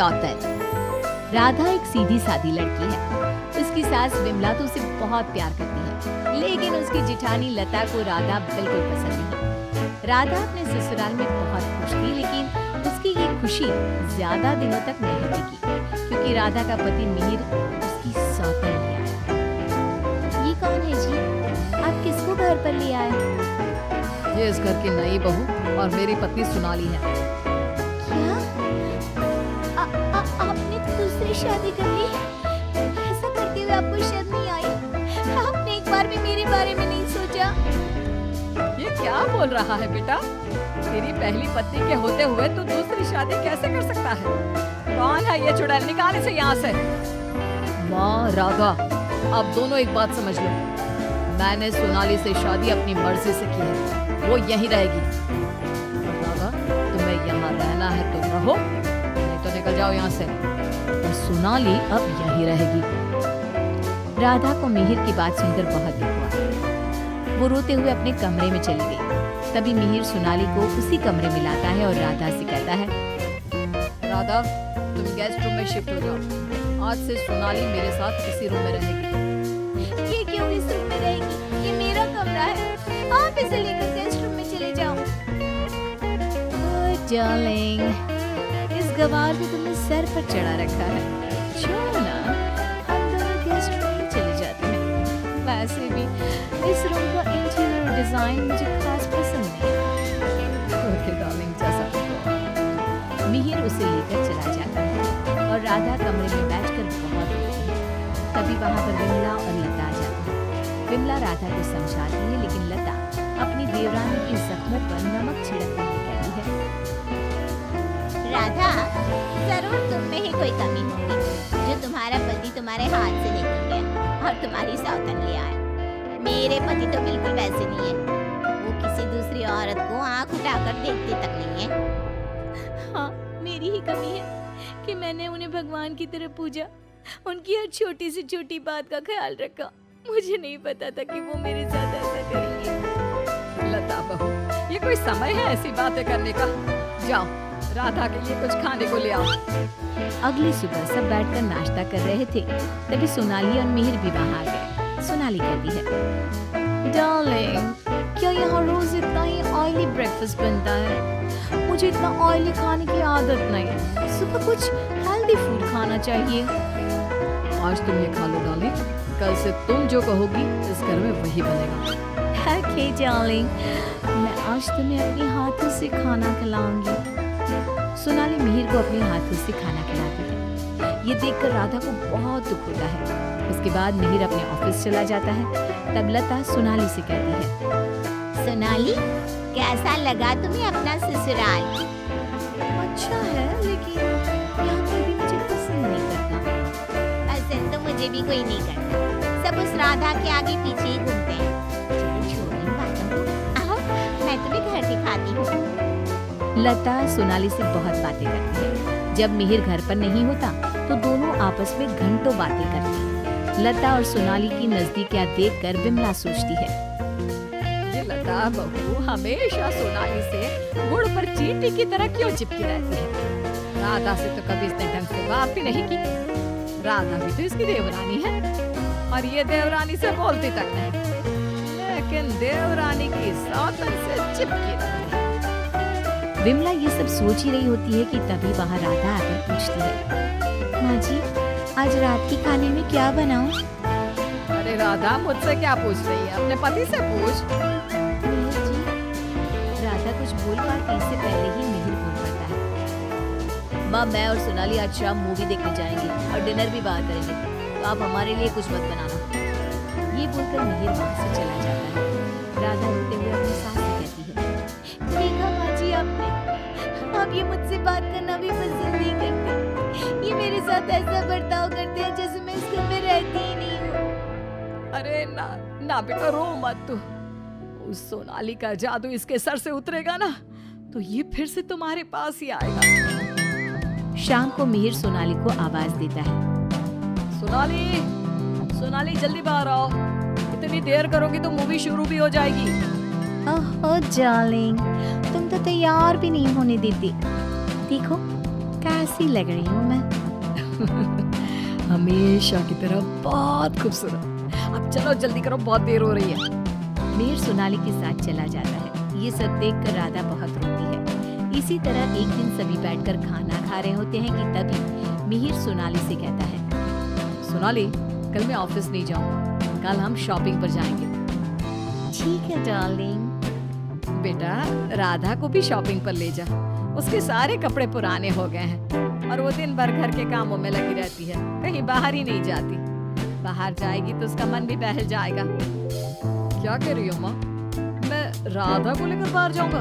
सौतन। राधा एक सीधी सादी लड़की है। उसकी सास विमला तो उसे बहुत प्यार करती है, लेकिन उसकी जिठानी लता को राधा बिल्कुल पसंद नहीं। राधा अपने ससुराल में बहुत खुश थी, लेकिन उसकी ये खुशी ज्यादा दिनों तक नहीं टिकी, क्योंकि राधा का पति मिहिर उसकी सौतन ले आया। ये कौन है जी? आप किसको घर पर ले आए? ये इस घर की नई बहू और मेरी पत्नी सोनाली है। क्या? आपने दूसरी शादी कर ली? ऐसा करते हुए आपको शर्म नहीं आई? आपने एक बार भी मेरे बारे में नहीं सोचा? ये क्या बोल रहा है बेटा? तेरी पहली पत्नी के होते हुए तू दूसरी शादी कैसे कर सकता है? कौन है ये चुड़ैल? निकाल इसे यहाँ से। माँ, राधा, आप दोनों एक बात समझ लो। मैंने सोनाली से शादी अपनी मर्जी से की है, वो यहीं रहेगी। राधा, तुम्हें यहाँ रहना है तो रहो, नहीं तो निकल जाओ यहाँ से। और सोनाली अब यहीं रहेगी। राधा को मिहिर की बात सुनकर बहुत दुख हुआ। वो रोते हुए अपने कमरे में चली गई। तभी मिहिर सोनाली को उसी कमरे में लाता है और राधा से कहता है, राधा, तुम गेस्ट रूम में शिफ्ट हो जाओ। आज से सोनाली मेरे साथ इसी रूम में रहेगी। ये क्यों इस रूम में रहेगी? ये मेरा कमरा है। आप इसे लेकर गेस्ट रूम में चले जाओ। ओह डार्लिंग, इस गवार को तुमने सर पर चढ़ा रखा है। छोड़ो ना, हम दोनों गेस्ट रूम में चले जाते हैं। वैसे भी इस रूम का इंटीरियर डिजाइन मुझे खास पसंद नहीं है। ओके डार्लिंग, जैसा तुम। मिहिर उसे लेकर चला जाता है और राधा कमरे में बैठकर बहुत रोती है। तभी वहां पर विमला और लता आ जाती है। विमला राधा को समझाती है, लेकिन लता अपनी देवरानी के जख्मों पर नमक छिड़कते हुए कहती है, राधा, जरूर तुम में ही कोई कमी होगी जो तुम्हारा पति तुम्हारे हाथ से निकल गया और तुम्हारी सौतन ले आया। मेरे पति तो बिल्कुल वैसे नहीं है। वो किसी दूसरी औरत को आंख उठाकर देखते तक नहीं है। हाँ, मेरी ही कमी है कि मैंने उन्हें भगवान की तरह पूजा, उनकी हर छोटी से छोटी बात का ख्याल रखा। मुझे नहीं पता था कि वो मेरे साथ ऐसा करेंगे। लता बहू, ये कोई समय है ऐसी बातें करने का? जाओ, राधा के लिए कुछ खाने को ले आओ। अगली सुबह सब बैठकर नाश्ता कर रहे थे। तभी सोनाली और मिहिर भी वहां आ गए। सोनाली कहती है, डार्लिंग, क्या यहाँ रोज इतना ही ऑयली ब्रेकफास्ट बनता है? मुझे इतना ऑयली खाने की आदत नहीं। सुबह कुछ हेल्दी फूड खाना चाहिए। आज तुम ये खा लो डार्लिंग, कल से तुम जो कहोगी इस घर में वही बनेगा। ओके डार्लिंग, मैं आज तुम्हें अपने हाथों से खाना खिलाऊंगी। सोनाली मिहिर को अपने हाथों से खाना खिलाती है। ये देखकर राधा को बहुत दुख होता है। उसके बाद मिहिर अपने ऑफिस चला जाता है। तब लता सोनाली से कहती है, सोनाली, कैसा लगा तुम्हें अपना ससुराल? अच्छा है, लेकिन यहाँ कोई भी मुझे पसंद नहीं करता। पसंद तो मुझे भी कोई नहीं करता। सब उस राधा के आगे पीछे ही घूमते हैं। चलो छोड़ो इन बातों को। आओ, मैं तुम्हें घर दिखाती हूँ। लता सोनाली से बहुत बातें करती है। जब मिहिर घर पर नहीं होता तो दोनों आपस में घंटों बातें करती हैं। लता और सोनाली की नजदीकियां देखकर विमला सोचती है, ये लता बहू हमेशा सोनाली से गुड़ पर चींटी की तरह क्यों चिपकी रहती है? राधा से तो कभी इसने ढंग से बात भी नहीं की। राधा भी तो इसकी देवरानी है और ये देवरानी से बोलती तक नहीं, लेकिन देवरानी की सौतन से चिपकी रहती है। विमला ये सब सोच ही रही होती है कि तभी वहाँ राधा आकर पूछती है, माँ जी, आज रात के खाने में क्या बनाऊं? अरे राधा, मुझसे क्या पूछ रही है? अपने पति से पूछ। मिहिर जी, राधा कुछ बोल पाती इससे पहले ही मिहिर बोल पड़ता है, माँ, मैं और सोनाली आज शाम मूवी देखने जाएंगे और डिनर भी बाहर करेंगे, तो आप हमारे लिए कुछ मत बनाना। ये बोलकर मिहिर वहाँ से चला जाता है। राधा रोते हुए अपनी सास से कहती है, देखा माँ जी आपने, आप ये मुझसे बात करना भी पसंद नहीं करते। ये मेरे साथ ऐसा बर्ताव करते हैं जैसे मैं इस घर में रहती ही नहीं हूँ। अरे ना ना बेटा, रो मत तू। उस सोनाली का जादू इसके सर से उतरेगा ना तो ये फिर से तुम्हारे पास ही आएगा। शाम को मिहिर सोनाली को आवाज देता है, सोनाली, सोनाली जल्दी बाहर आओ। इतनी देर करोगी तो मूवी शुरू भी हो जाएगी। ओह डार्लिंग, तुम तो तैयार भी नहीं होने देती। देखो, कैसी लग रही हूँ मैं? हमेशा की तरह बहुत खूबसूरत। अब चलो जल्दी करो, बहुत देर हो रही है। मिहिर सोनाली के साथ चला जाता है। ये सब देखकर राधा बहुत रोती है। इसी तरह एक दिन सभी बैठकर खाना खा रहे होते हैं कि तभी मिहिर सोनाली से कहता है, सोनाली, कल मैं ऑफिस नहीं जाऊंगा, कल हम शॉपिंग पर जाएंगे। ठीक है डार्लिंग। बेटा, राधा को भी शॉपिंग पर ले जा, उसके सारे कपड़े पुराने हो गए हैं और वो दिन भर घर के कामों में लगी रहती है, कहीं बाहर ही नहीं जाती। बाहर जाएगी तो उसका मन भी बहल जाएगा। क्या कह रही हो माँ? मैं राधा को लेकर बाहर जाऊंगा?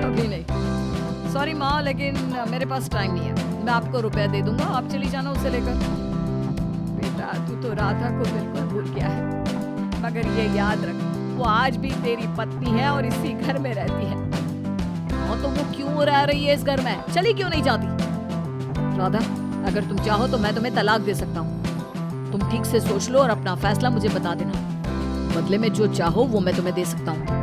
कभी नहीं। सॉरी माँ, लेकिन मेरे पास टाइम नहीं है। मैं आपको रुपया दे दूंगा, आप चली जाना उसे लेकर। बेटा, तू तो राधा को बिल्कुल भूल गया है, मगर ये याद रख, वो आज भी तेरी पत्नी है और इसी घर में रहती है। हाँ, तो वो क्यों रह रही है इस घर में? चली क्यों नहीं जाती? राधा, अगर तुम चाहो तो मैं तुम्हें तलाक दे सकता हूँ। तुम ठीक से सोच लो और अपना फैसला मुझे बता देना। बदले में जो चाहो वो मैं तुम्हें दे सकता हूँ।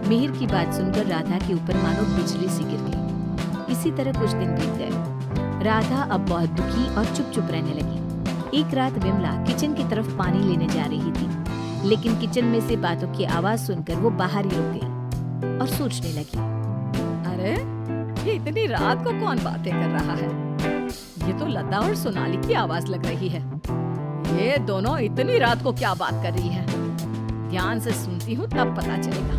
मिहिर की बात सुनकर राधा के ऊपर मानो बिजली सी गिर गई। इसी तरह कुछ दिन बीत गए। राधा अब बहुत दुखी और चुप चुप रहने लगी। एक रात विमला किचन की तरफ पानी लेने जा रही थी, लेकिन किचन में से बातों की आवाज सुनकर वो बाहर ही रुक गई और सोचने लगी, अरे ये इतनी रात को कौन बातें कर रहा है? ये तो लता और सोनाली की आवाज लग रही है। ये दोनों इतनी रात को क्या बात कर रही है? ध्यान से सुनती हूँ तब पता चलेगा।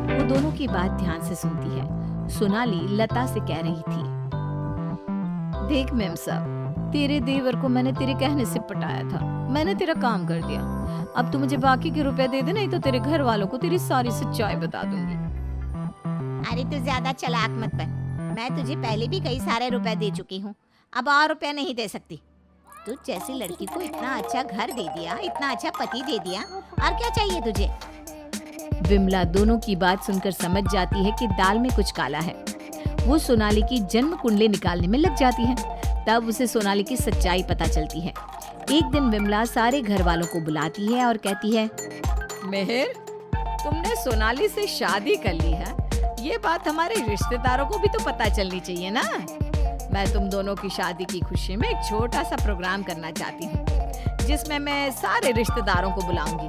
वो दोनों की बात ध्यान से सुनती है। सोनाली लता से कह रही थी, देख मेम साहब, तेरे देवर को मैंने तेरे कहने से पटाया था, मैंने तेरा काम कर दिया। अब तू मुझे बाकी के रुपए दे दे, नहीं तो तेरे घर वालों को तेरी सारी सच्चाई बता दूंगी। अरे तू ज्यादा चालाक मत बन, मैं तुझे पहले भी कई सारे रुपए दे चुकी हूँ, अब और रुपए नहीं दे सकती। तू जैसी लड़की को इतना अच्छा घर दे दिया, इतना अच्छा पति दे दिया, और क्या चाहिए तुझे? विमला दोनों की बात सुनकर समझ जाती है कि दाल में कुछ काला है। वो सोनाली की जन्म कुंडली निकालने में लग जाती है। तब उसे सोनाली की सच्चाई पता चलती है। एक दिन विमला सारे घर वालों को बुलाती है और कहती है, मेहर, तुमने सोनाली से शादी कर ली है, ये बात हमारे रिश्तेदारों को भी तो पता चलनी चाहिए ना। मैं तुम दोनों की शादी की खुशी में एक छोटा सा प्रोग्राम करना चाहती हूँ, जिसमें मैं सारे रिश्तेदारों को बुलाऊंगी।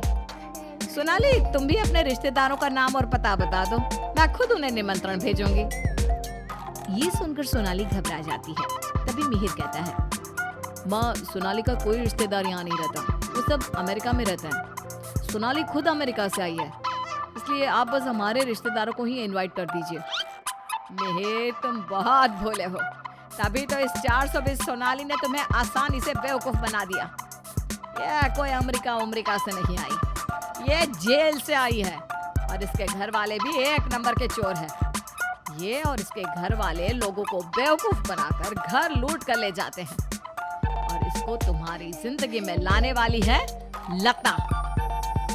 सोनाली, तुम भी अपने रिश्तेदारों का नाम और पता बता दो, मैं खुद उन्हें निमंत्रण भेजूंगी। ये सुनकर सोनाली घबरा जाती है। तभी मिहिर कहता है, माँ, सोनाली का कोई रिश्तेदार यहाँ नहीं रहता, वो सब अमेरिका में रहते हैं। सोनाली खुद अमेरिका से आई है, इसलिए आप बस हमारे रिश्तेदारों को ही इनवाइट कर दीजिए। मेहर, तुम बहुत भोले हो, तभी तो इस 420 सोनाली ने तुम्हें आसानी से बेवकूफ बना दिया। ये कोई अमेरिका से नहीं आई, ये जेल से आई है, और इसके घर वाले भी एक नंबर के चोर हैं। ये और इसके घर वाले लोगों को बेवकूफ बनाकर घर लूट कर ले जाते हैं, और इसको तुम्हारी जिंदगी में लाने वाली है लता।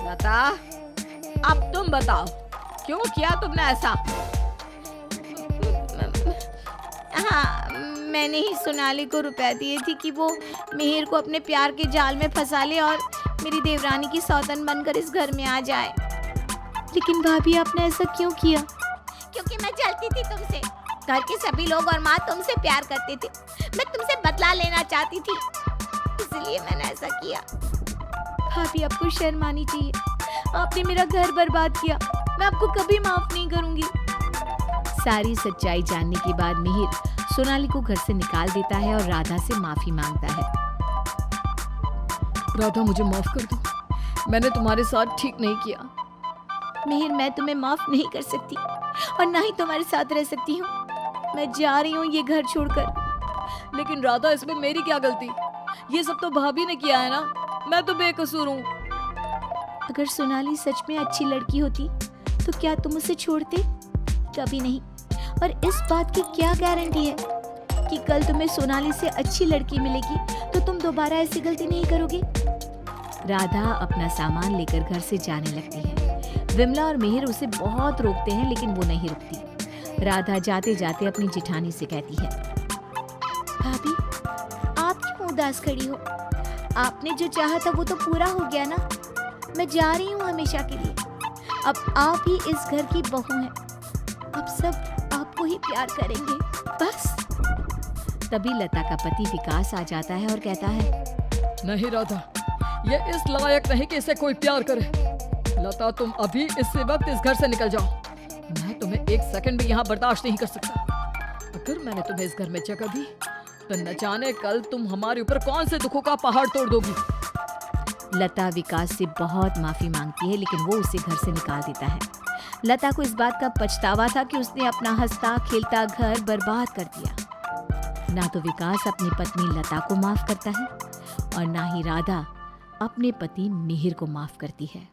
लता, अब तुम बताओ, क्यों किया तुमने ऐसा? हाँ, मैंने ही सोनाली को रुपए दिए थे कि वो मिहिर को अपने प्यार के जाल में फंसा ले और मेरी देवरानी की सौतन बनकर इस घर में आ जाए। लेकिन भाभी, आपने ऐसा क्यों किया? क्योंकि मैं जलती थी तुमसे। घर के सभी लोग और माँ तुमसे प्यार करते थे, मैं तुमसे बदला लेना चाहती थी, इसलिए मैंने ऐसा किया। भाभी, आपको शर्म आनी चाहिए। आपने मेरा घर बर्बाद किया, मैं आपको कभी माफ नहीं करूंगी। सारी सच्चाई जानने के बाद मिहिर सोनाली को घर से निकाल देता है और राधा से माफी मांगता है। राधा, मुझे माफ कर दो, मैंने तुम्हारे साथ ठीक नहीं किया। मिहिर, मैं तुम्हें माफ नहीं कर सकती और ना ही तुम्हारे साथ रह सकती हूँ। मैं जा रही हूँ ये घर छोड़कर। लेकिन राधा, इसमें मेरी क्या गलती? ये सब तो भाभी ने किया है ना, मैं तो बेकसूर हूँ। अगर सोनाली सच में अच्छी लड़की होती तो क्या तुम उसे छोड़ते? कभी नहीं। और इस बात की क्या गारंटी है कि कल तुम्हें सोनाली से अच्छी लड़की मिलेगी तो तुम दोबारा ऐसी गलती नहीं करोगे? राधा अपना सामान लेकर घर से जाने लगती है। विमला और मिहिर उसे बहुत रोकते हैं, लेकिन वो नहीं रुकती। राधा जाते जाते अपनी जेठानी से कहती है, भाभी, आप क्यों उदास खड़ी हो? आपने जो चाहा था वो तो पूरा हो गया ना। मैं जा रही हूँ हमेशा के लिए। अब आप ही इस घर की बहू हैं। अब सब आपको ही प्यार करेंगे, बस। तभी लता का पति विकास आ जाता है और कहता है, नहीं राधा, ये इस लायक नहीं कि इसे कोई प्यार करे। लता, तुम अभी इसी वक्त इस घर से निकल जाओ। मैं तुम्हें एक सेकंड भी यहाँ बर्दाश्त नहीं कर सकता। अगर मैंने तुम्हें इस घर में जगह दी तो न जाने कल तुम हमारे ऊपर कौन से दुखों का पहाड़ तोड़ दोगी। लता विकास से बहुत माफी मांगती है, लेकिन वो उसे घर से निकाल देता है। लता को इस बात का पछतावा था कि उसने अपना हंसता खेलता घर बर्बाद कर दिया। ना तो विकास अपनी पत्नी लता को माफ करता है और ना ही राधा अपने पति मिहिर को माफ करती है।